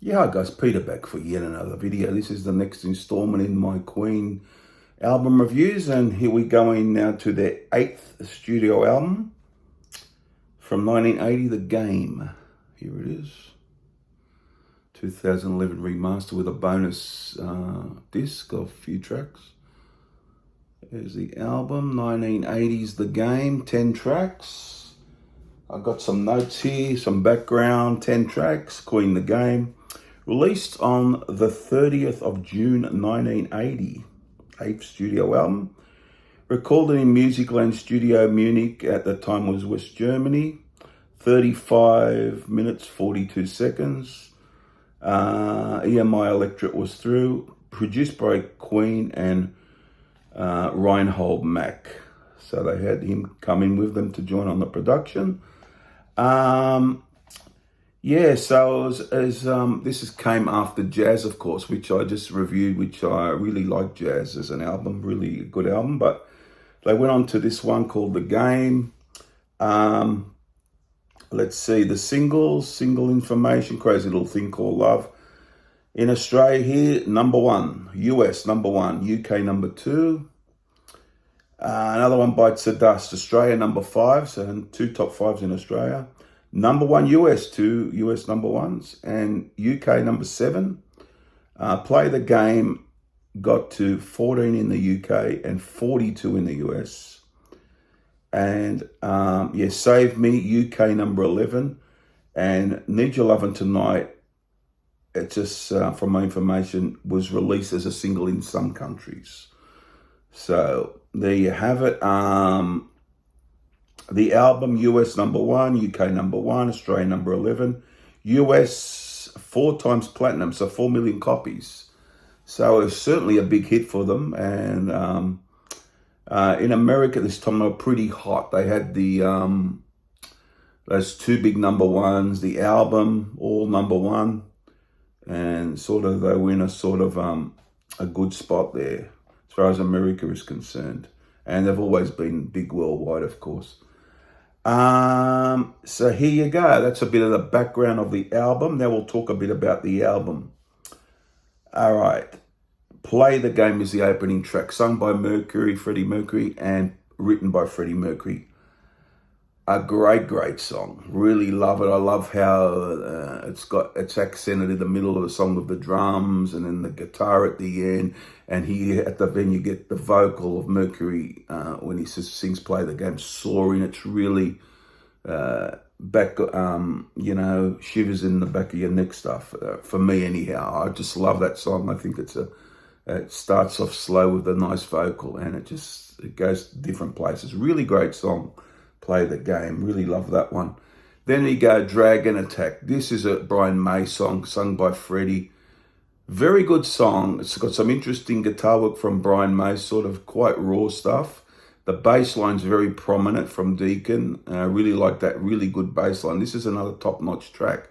Yeah, hi guys, Peter back for yet another video. This is the next installment in my Queen album reviews, and here we go in now to their 8th studio album from 1980, The Game. Here it is. 2011 remaster with a bonus disc of a few tracks. There's the album, 1980's The Game, 10 tracks. I've got some notes here, some background, 10 tracks, Queen The Game. Released on the 30th of June 1980, 8th studio album. Recorded in Musicland Studio Munich, at the time was West Germany. 35 minutes, 42 seconds. EMI Electric was through. Produced by Queen and Reinhold Mack. So they had him come in with them to join on the production. Yeah, so this came after Jazz, of course, which I just reviewed, which I really like Jazz as an album, really a good album. But they went on to this one called The Game. Let's see, the single information, Crazy Little Thing Called Love. In Australia here, number 1. US, number 1. UK, number 2. Another one, Bites the Dust. Australia, number 5. So 2 top 5s in Australia. Number 1 US, 2 US number 1s, and UK number 7. Play the Game got to 14 in the UK and 42 in the US. And yeah, Save Me, UK number 11, and Need Your Lovin' Tonight, it just, from my information, was released as a single in some countries. So there you have it. The album, US number 1, UK number 1, Australia number 11, US 4 times platinum, so 4 million copies. So it was certainly a big hit for them. And in America this time they were pretty hot. They had the those 2 big number 1s, the album, all number 1, and sort of they were in a sort of a good spot there as far as America is concerned. And they've always been big worldwide, of course. So here you go. That's a bit of the background of the album. Now we'll talk a bit about the album. All right. Play the Game is the opening track, sung by Freddie Mercury, and written by Freddie Mercury. A great song. Really love it. I love how it's accented in the middle of the song with the drums and then the guitar at the end. And then you get the vocal of Mercury when he sings Play the Game, soaring. It's really shivers in the back of your neck stuff, for me anyhow. I just love that song. I think it starts off slow with a nice vocal, and it goes to different places. Really great song, Play the Game. Really love that one. Then you go Dragon Attack. This is a Brian May song sung by Freddie. Very good song. It's got some interesting guitar work from Brian May, sort of quite raw stuff. The bass line's very prominent from Deacon. I really like that, really good bass line. This is another top-notch track,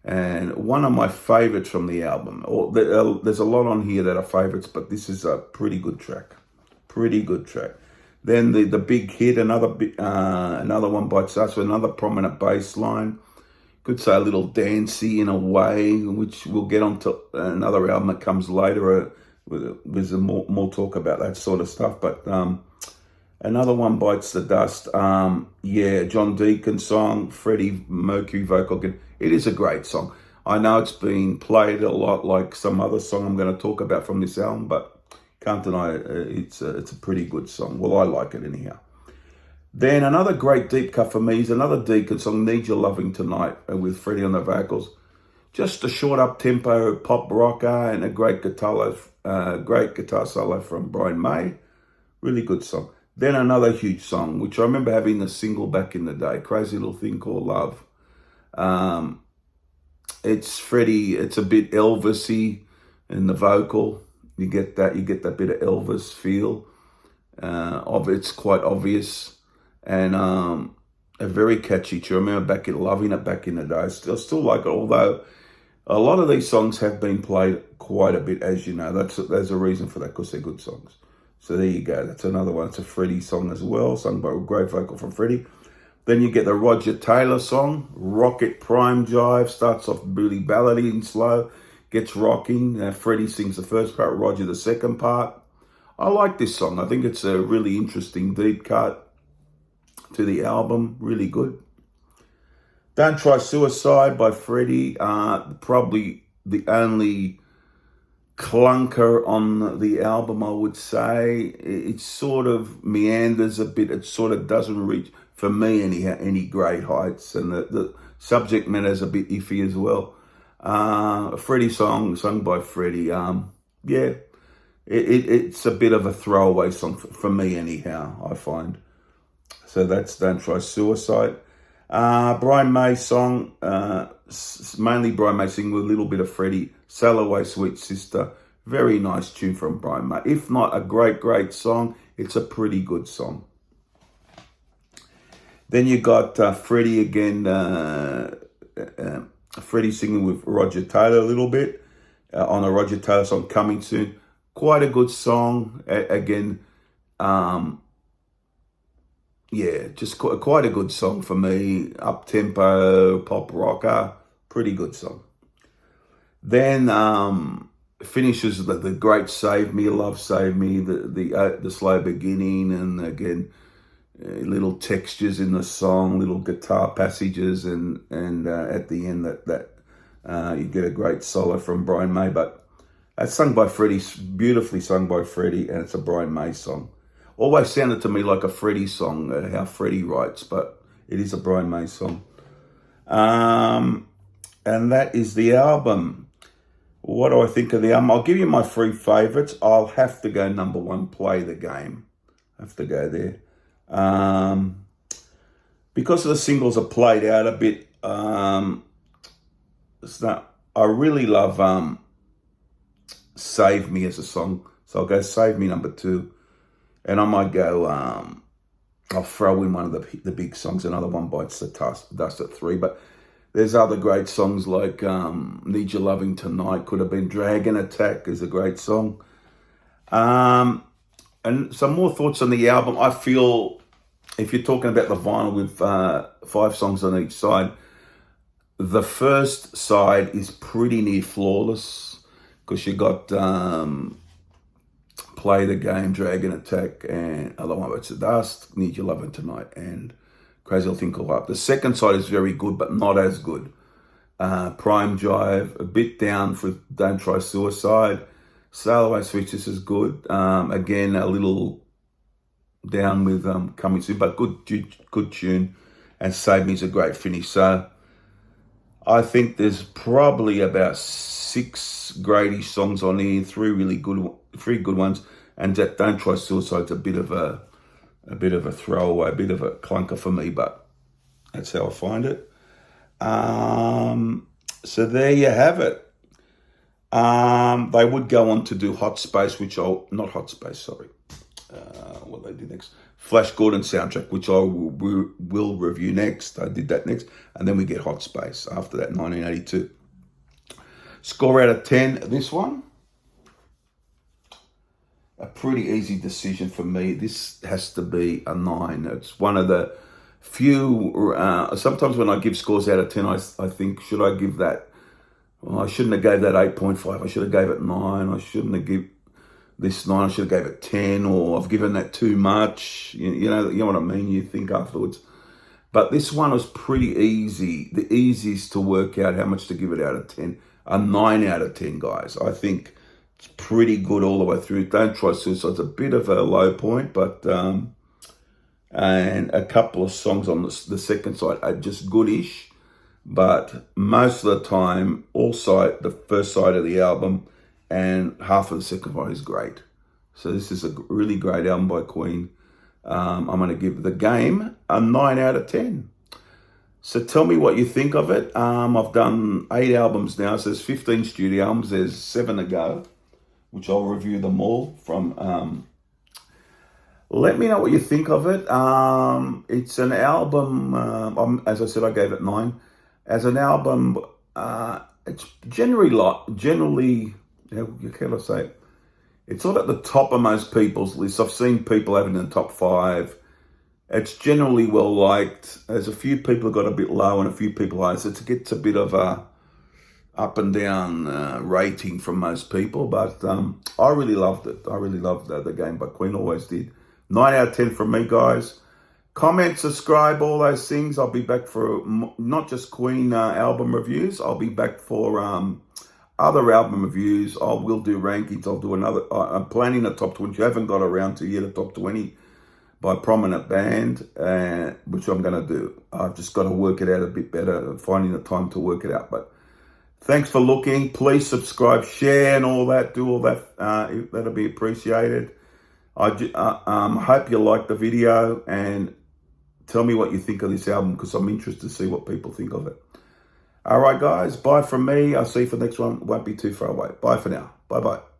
and one of my favorites from the album. There's a lot on here that are favorites, but this is a pretty good track. Pretty good track. Then the big hit, another one Bites the Dust with another prominent bass line. Could say a little dancey in a way, which we'll get onto another album that comes later. With more talk about that sort of stuff. But another one, Bites the Dust. Yeah, John Deacon song, Freddie Mercury vocal. It is a great song. I know it's been played a lot like some other song I'm going to talk about from this album, but can't deny it. It's a pretty good song. Well, I like it anyhow. Then another great deep cut for me is another Deacon song, Need Your Lovin' Tonight, with Freddie on the vocals. Just a short up-tempo pop rocker and a great guitar solo from Brian May. Really good song. Then another huge song, which I remember having the single back in the day, Crazy Little Thing Called Love. It's Freddie, it's a bit Elvis-y in the vocal. You get that bit of Elvis feel. It's quite obvious. And a very catchy tune. I remember loving it back in the day. I still like it, although a lot of these songs have been played quite a bit, as you know. There's a reason for that, because they're good songs. So there you go. That's another one. It's a Freddie song as well, sung by a great vocal from Freddie. Then you get the Roger Taylor song, Rocket Prime Jive, starts off really ballady and slow, gets rocking. Freddie sings the first part, Roger the second part. I like this song. I think it's a really interesting deep cut to the album, really good. Don't Try Suicide by Freddie, probably the only clunker on the album, I would say. It sort of meanders a bit. It sort of doesn't reach, for me anyhow, any great heights. And the subject matter is a bit iffy as well. A Freddie song, sung by Freddie. Yeah, it's a bit of a throwaway song for me anyhow, I find. So that's Don't Try Suicide. Brian May song, mainly Brian May singing with a little bit of Freddie, Sail Away Sweet Sister. Very nice tune from Brian May. If not a great song, it's a pretty good song. Then you got Freddie again, Freddie singing with Roger Taylor a little bit on a Roger Taylor song, Coming Soon. Quite a good song. Again, yeah, just quite a good song for me. Up-tempo, pop rocker, pretty good song. Then finishes the great Save Me, Love Save Me, the slow beginning, and again, little textures in the song, little guitar passages, and at the end that you get a great solo from Brian May. But it's sung by Freddie, beautifully sung by Freddie, and it's a Brian May song. Always sounded to me like a Freddie song, how Freddie writes, but it is a Brian May song. And that is the album. What do I think of the album? I'll give you my three favourites. I'll have to go number one, Play the Game. I have to go there. Because the singles are played out a bit, I really love Save Me as a song. So I'll go Save Me number two. And I might go, I'll throw in one of the big songs, Another One Bites the Dust at three. But there's other great songs like Need Your Loving Tonight, could have been Dragon Attack is a great song. And some more thoughts on the album. I feel if you're talking about the vinyl with 5 songs on each side, the first side is pretty near flawless because you got Play the Game, Dragon Attack, and Other One Bites the Dust, Need Your Loving Tonight, and Crazy Little Thing Called Love. The second side is very good, but not as good. Prime Jive, a bit down for Don't Try Suicide. Sail Away Sweet Sister is good. Again, a little down with Coming Soon, but good tune. And Save Me is a great finish. So I think there's probably about 6 great-ish songs on here, 3 good ones, and that Don't Try Suicide's a bit of a throwaway, a bit of a clunker for me, but that's how I find it. So there you have it. They would go on to do Hot Space, what they do next? Flash Gordon soundtrack, which I will review next. I did that next. And then we get Hot Space after that, 1982. Score out of 10, this one. A pretty easy decision for me. This has to be a 9. It's one of the few, sometimes when I give scores out of 10, I think, should I give that? Well, I shouldn't have gave that 8.5. I should have gave it 9. I shouldn't have given this 9. I should have gave it 10, or I've given that too much. You know what I mean? You think afterwards. But this one was pretty easy. The easiest to work out how much to give it out of 10. A 9 out of 10, guys. I think it's pretty good all the way through. Don't Try Suicide. It's a bit of a low point, but and a couple of songs on the second side are just goodish. But most of the time, the first side of the album and half of the second side is great. So this is a really great album by Queen. I'm going to give The Game a 9 out of 10. So tell me what you think of it. I've done 8 albums now, so there's 15 studio albums. There's 7 to go, which I'll review them all from. Let me know what you think of it. It's an album, as I said, I gave it 9. As an album, it's generally, how can I say it? It's not at the top of most people's lists. I've seen people having it in the top 5. It's generally well liked. There's a few people who got a bit low and a few people high, so it gets a bit of a up and down rating from most people. But I really loved it. I really loved the game by Queen, always did. 9 out of 10 from me, guys. Comment, subscribe, all those things. I'll be back for not just Queen album reviews. I'll be back for other album reviews. I will do rankings. I'll do another. I'm planning a top 20. You haven't got around to yet a top 20 by prominent band, which I'm going to do. I've just got to work it out a bit better, finding the time to work it out. But thanks for looking. Please subscribe, share, and all that. Do all that. That'll be appreciated. I hope you like the video and tell me what you think of this album, because I'm interested to see what people think of it. All right, guys. Bye from me. I'll see you for the next one. Won't be too far away. Bye for now. Bye-bye.